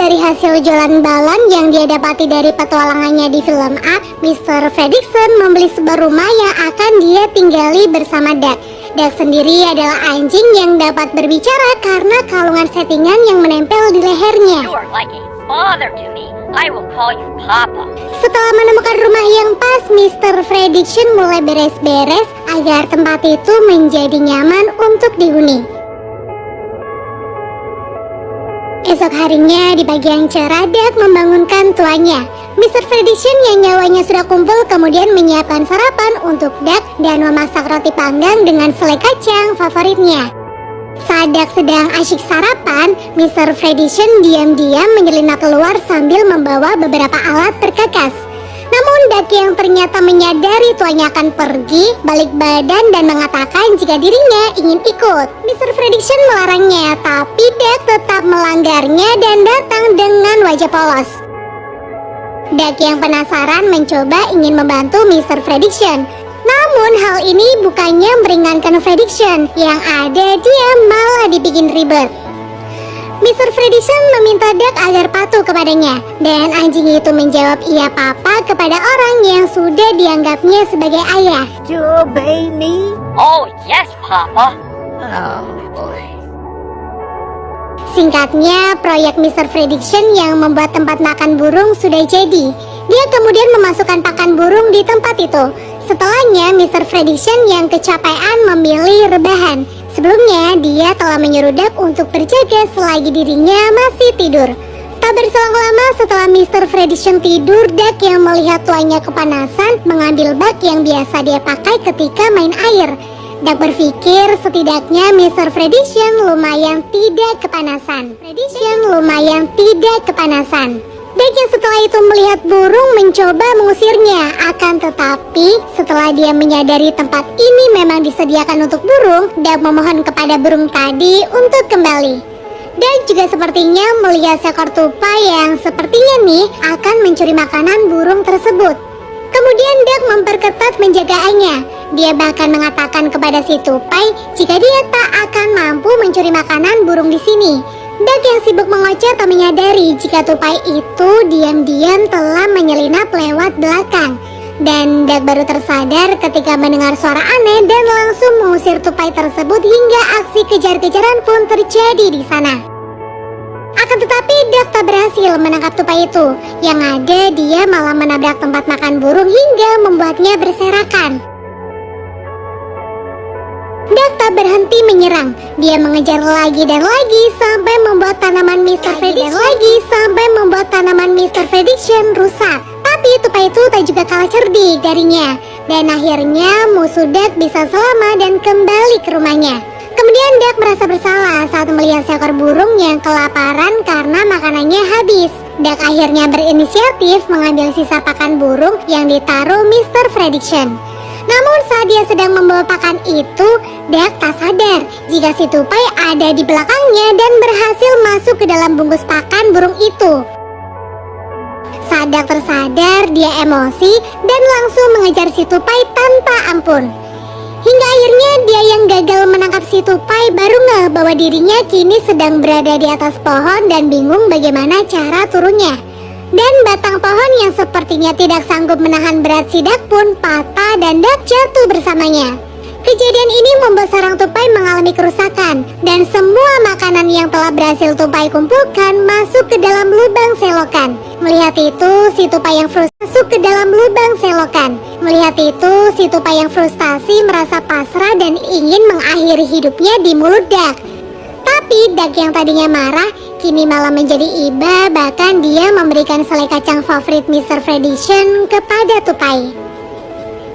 dari hasil jualan balon yang dia dapati dari petualangannya di film A, Mr. Fredricksen membeli sebuah rumah yang akan dia tinggali bersama Doug. Doug sendiri adalah anjing yang dapat berbicara karena kalungan settingan yang menempel di lehernya. You are like a father to me. I will call you Papa. Setelah menemukan rumah yang pas, Mr. Fredricksen mulai beres-beres agar tempat itu menjadi nyaman untuk dihuni. Esok harinya di pagi yang cerah, Doug membangunkan tuannya. Mr. Fredricksen yang nyawanya sudah kumpul kemudian menyiapkan sarapan untuk Doug dan memasak roti panggang dengan selai kacang favoritnya. Saat Doug sedang asyik sarapan, Mr. Fredricksen diam-diam menyelinap keluar sambil membawa beberapa alat perkakas. Namun Doug yang ternyata menyadari tuannya akan pergi, balik badan dan mengatakan jika dirinya ingin ikut. Mr. Fredricksen melarangnya, tapi Doug tetap melanggarnya dan datang dengan wajah polos. Doug yang penasaran mencoba ingin membantu Mr. Fredricksen. Namun hal ini bukannya meringankan Fredricksen, yang ada dia malah dibikin ribet. Mr. Fredricksen meminta Doug agar patuh kepadanya, dan anjing itu menjawab iya papa kepada orang yang sudah dianggapnya sebagai ayah. To obey me? Oh, yes, Papa. Oh boy. Singkatnya, proyek Mr. Fredricksen yang membuat tempat makan burung sudah jadi. Dia kemudian memasukkan pakan burung di tempat itu. Setelahnya, Mr. Fredricksen yang kecapean memilih rebahan. Sebelumnya, dia telah menyuruh Doug untuk berjaga selagi dirinya masih tidur. Tak berselang lama setelah Mr. Fredricksen tidur, Doug yang melihat tuannya kepanasan mengambil bak yang biasa dia pakai ketika main air. Doug berpikir setidaknya Mr. Fredricksen lumayan tidak kepanasan. Doug yang setelah itu melihat burung mencoba mengusirnya. Akan tetapi setelah dia menyadari tempat ini memang disediakan untuk burung, Doug memohon kepada burung tadi untuk kembali. Doug juga sepertinya melihat seekor tupai yang sepertinya nih akan mencuri makanan burung tersebut. Kemudian Doug memperketat penjagaannya. Dia bahkan mengatakan kepada si tupai jika dia tak akan mampu mencuri makanan burung di sini. Doug yang sibuk mengoceh tak menyadari jika tupai itu diam-diam telah menyelinap lewat belakang. Dan Doug baru tersadar ketika mendengar suara aneh dan langsung mengusir tupai tersebut hingga aksi kejar-kejaran pun terjadi di sana. Akan tetapi Doug tak berhasil menangkap tupai itu. Yang ada dia malah menabrak tempat makan burung hingga membuatnya berserakan. Doug tak berhenti menyerang. Dia mengejar lagi dan lagi sampai membuat tanaman Mr. Fredricksen rusak. Tapi tupai itu tak juga kalah cerdik darinya. Dan akhirnya musuh Doug bisa selamat dan kembali ke rumahnya. Kemudian Doug merasa bersalah saat melihat seekor burung yang kelaparan karena makanannya habis. Doug akhirnya berinisiatif mengambil sisa pakan burung yang ditaruh Mr. Fredricksen. Namun saat dia sedang membawa pakan itu, Doug tak sadar jika si tupai ada di belakangnya dan berhasil masuk ke dalam bungkus pakan burung itu. Saat Doug tersadar, dia emosi dan langsung mengejar si tupai tanpa ampun. Hingga akhirnya dia yang gagal menangkap si tupai baru ngeh bahwa dirinya kini sedang berada di atas pohon dan bingung bagaimana cara turunnya. Dan batang pohon yang sepertinya tidak sanggup menahan berat si Doug pun patah dan Doug jatuh bersamanya. Kejadian ini membuat sarang tupai mengalami kerusakan dan semua makanan yang telah berhasil tupai kumpulkan masuk ke dalam lubang selokan. Melihat itu, si tupai yang frustasi merasa pasrah dan ingin mengakhiri hidupnya di mulut Doug. Tapi Doug yang tadinya marah kini malah menjadi iba, bahkan dia memberikan selai kacang favorit Mr. Fredricksen kepada tupai.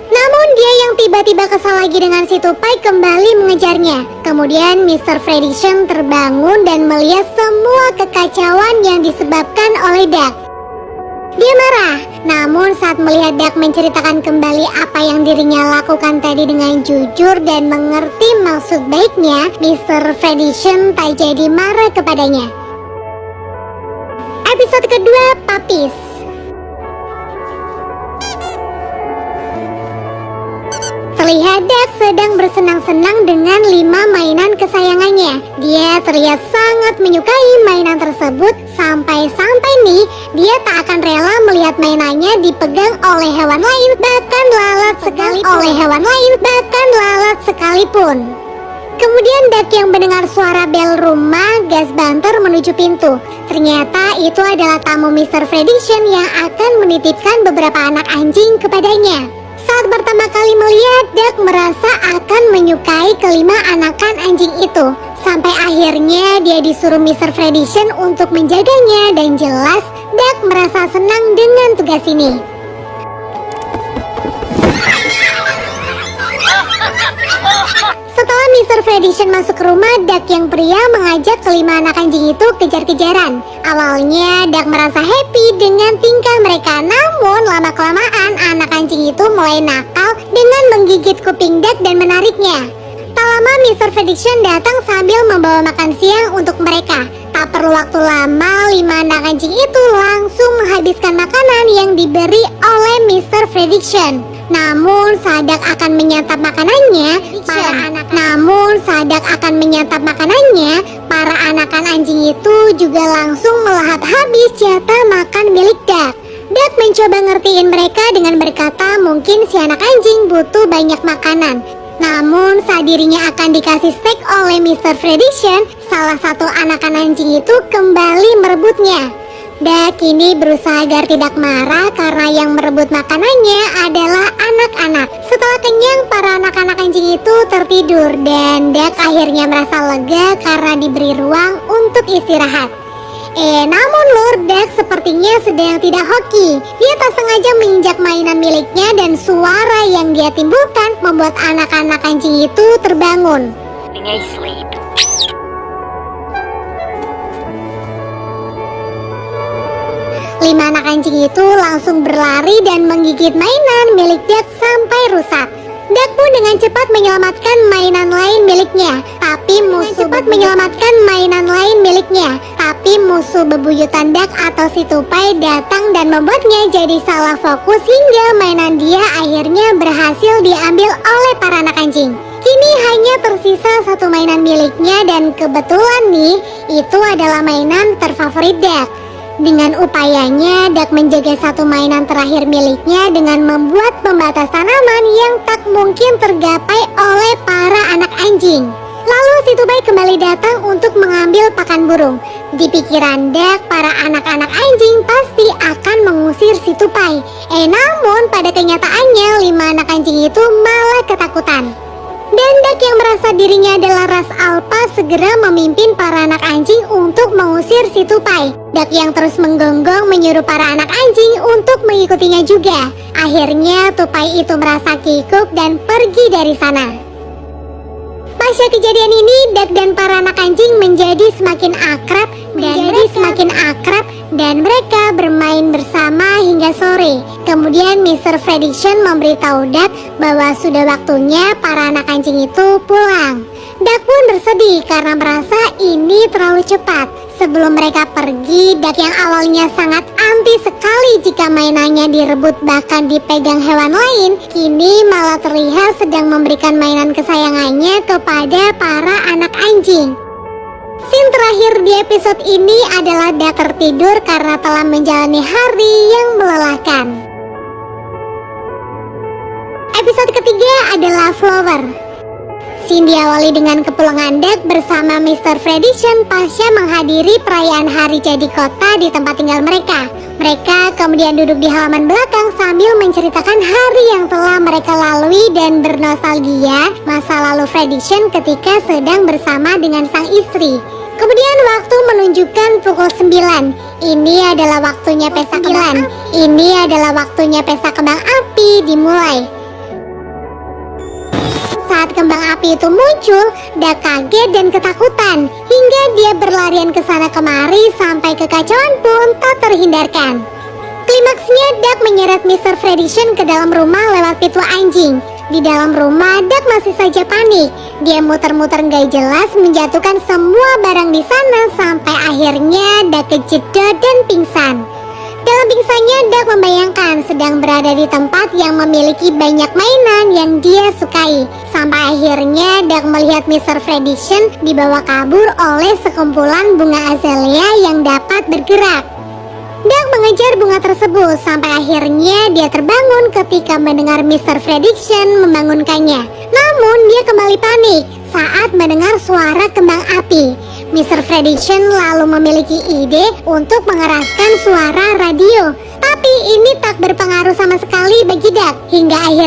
Namun dia yang tiba-tiba kesal lagi dengan si tupai kembali mengejarnya. Kemudian Mr. Fredricksen terbangun dan melihat semua kekacauan yang disebabkan oleh Doug. Dia marah, namun saat melihat Doug menceritakan kembali apa yang dirinya lakukan tadi dengan jujur dan mengerti maksud baiknya, Mr. Fredricksen tak jadi marah kepadanya. Episode kedua, Puppies. Terlihat Doug sedang bersenang-senang dengan 5 mainan kesayangannya. Dia terlihat sangat menyukai mainan tersebut sampai sang Dia tak akan rela melihat mainannya dipegang oleh hewan lain, bahkan lalat sekalipun. Kemudian Duck yang mendengar suara bel rumah gas banter menuju pintu. Ternyata itu adalah tamu Mr. Freddition yang akan menitipkan beberapa anak anjing kepadanya. Saat pertama kali melihat, Duck merasa akan menyukai kelima anakan anjing itu. Sampai akhirnya dia disuruh Mr. Freddition untuk menjaganya, dan jelas Duck merasa senang dengan tugas ini. Setelah Mr. Freddition masuk ke rumah, Duck yang pria mengajak kelima anak anjing itu kejar-kejaran. Awalnya Duck merasa happy dengan tingkah mereka, namun lama-kelamaan anak anjing itu mulai nakal dengan menggigit kuping Duck dan menariknya. Tak lama Mr. Freddition datang sambil membawa makan siang untuk mereka. Tak perlu waktu lama, 5 anak anjing itu langsung menghabiskan makanan yang diberi oleh Mr. Freddition. Namun saat Duck akan menyantap makanannya, para anakan anjing itu juga langsung melahap habis jatah makan milik Duck. Duck mencoba ngertiin mereka dengan berkata mungkin si anak anjing butuh banyak makanan. Namun saat dirinya akan dikasih steak oleh Mr. Freddition, salah satu anakan anjing itu kembali merebutnya. Duck ini berusaha agar tidak marah karena yang merebut makanannya adalah anak-anak. Setelah kenyang, para anak-anak anjing itu tertidur dan Duck akhirnya merasa lega karena diberi ruang untuk istirahat. Namun Lord Duck sepertinya sedang tidak hoki. Dia tak sengaja menginjak mainan miliknya dan suara yang dia timbulkan membuat anak-anak anjing itu terbangun. Asleep. 5 anak anjing itu langsung berlari dan menggigit mainan milik Duck sampai rusak. Duck pun dengan cepat menyelamatkan mainan lain miliknya, tapi musuh bebuyutan Duck atau si tupai datang dan membuatnya jadi salah fokus hingga mainan dia akhirnya berhasil diambil oleh para anak anjing. Kini hanya tersisa satu mainan miliknya dan kebetulan nih, itu adalah mainan terfavorit Duck. Dengan upayanya, Duck menjaga satu mainan terakhir miliknya dengan membuat pembatas tanaman yang tak mungkin tergapai oleh para anak anjing. Lalu si tupai kembali datang untuk mengambil pakan burung. Di pikiran Duck, para anak-anak anjing pasti akan mengusir si tupai. Namun pada kenyataannya 5 anak anjing itu malah ketakutan. Dan Duck yang merasa dirinya adalah ras alfa segera memimpin para anak anjing untuk mengusir si tupai. Duck yang terus menggonggong menyuruh para anak anjing untuk mengikutinya juga. Akhirnya tupai itu merasa kikuk dan pergi dari sana. Pasca kejadian ini, Duck dan para anak anjing menjadi semakin akrab dan mereka bermain bersama hingga sore. Kemudian Mr. Freddition memberitahu Duck bahwa sudah waktunya para anak anjing itu pulang. Duck pun bersedih karena merasa ini terlalu cepat. Sebelum mereka pergi, Duck yang awalnya sangat anti sekali jika mainannya direbut bahkan dipegang hewan lain, kini malah terlihat sedang memberikan mainan kesayangannya kepada para anak anjing. Scene terakhir di episode ini adalah Duck tertidur karena telah menjalani hari yang melelahkan. Episode ketiga adalah Flower. Scene diawali dengan kepulangan Duck bersama Mr. Freddition pasca menghadiri perayaan hari jadi kota di tempat tinggal mereka. Mereka kemudian duduk di halaman belakang sambil menceritakan hari yang telah mereka lalui dan bernostalgia masa lalu Freddition ketika sedang bersama dengan sang istri. Kemudian waktu menunjukkan pukul 9. Ini adalah waktunya pesta kembang api dimulai. Saat kembang api itu muncul, Duck kaget dan ketakutan hingga dia berlarian ke sana kemari sampai kekacauan pun tak terhindarkan. Klimaksnya Duck menyeret Mr. Freddition ke dalam rumah lewat pintu anjing. Di dalam rumah Duck masih saja panik. Dia muter-muter gak jelas menjatuhkan semua barang di sana sampai akhirnya Duck kejedot dan pingsan. Dalam pingsannya Duck membayangkan sedang berada di tempat yang memiliki banyak mainan yang dia sukai. Sampai akhirnya Duck melihat Mr. Freddition dibawa kabur oleh sekumpulan bunga azalea yang dapat bergerak. Duck Duck mengejar bunga tersebut sampai akhirnya dia terbangun ketika mendengar Mr. Prediction membangunkannya. Namun dia kembali panik saat mendengar suara kembang api. Mr. Prediction lalu memiliki ide untuk mengeraskan suara radio. Tapi ini tak berpengaruh sama sekali bagi Duck hingga akhirnya